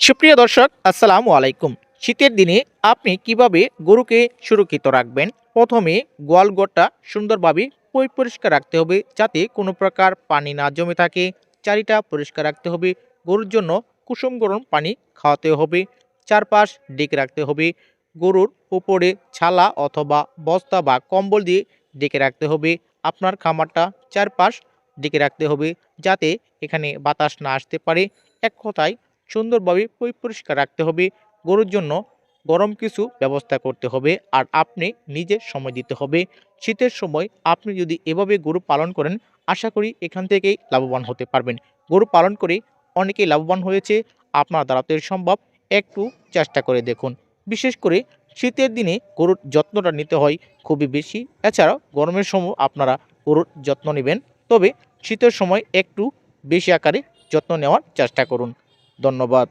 সুপ্রিয় দর্শক, আসসালামু আলাইকুম। শীতের দিনে আপনি কিভাবে গরুকে সুরক্ষিত রাখবেন? প্রথমে গোয়ালঘরটা সুন্দরভাবে পরিষ্কার রাখতে হবে, যাতে কোনো প্রকার পানি না জমে থাকে। চারিটা পরিষ্কার রাখতে হবে। গরুর জন্য কুসুম গরম পানি খাওয়াতে হবে। চারপাশ ঢেকে রাখতে হবে। গরুর উপরে ছালা অথবা বস্তা বা কম্বল দিয়ে ঢেকে রাখতে হবে। আপনার খামারটা চারপাশ ঢেকে রাখতে হবে, যাতে এখানে বাতাস না আসতে পারে। এক কথায় সুন্দরভাবে পরিষ্কার রাখতে হবে। গরুর জন্য গরম কিছু ব্যবস্থা করতে হবে, আর আপনি নিজে সময় দিতে হবে। শীতের সময় আপনি যদি এভাবে গরু পালন করেন, আশা করি এখান থেকেই লাভবান হতে পারবেন। গরু পালন করে অনেকেই লাভবান হয়েছে, আপনার দ্বারা তো এর সম্ভব। একটু চেষ্টা করে দেখুন। বিশেষ করে শীতের দিনে গরুর যত্নটা নিতে হয় খুবই বেশি। এছাড়াও গরমের সময় আপনারা গরুর যত্ন নেবেন, তবে শীতের সময় একটু বেশি আকারে যত্ন নেওয়ার চেষ্টা করুন। ধন্যবাদ।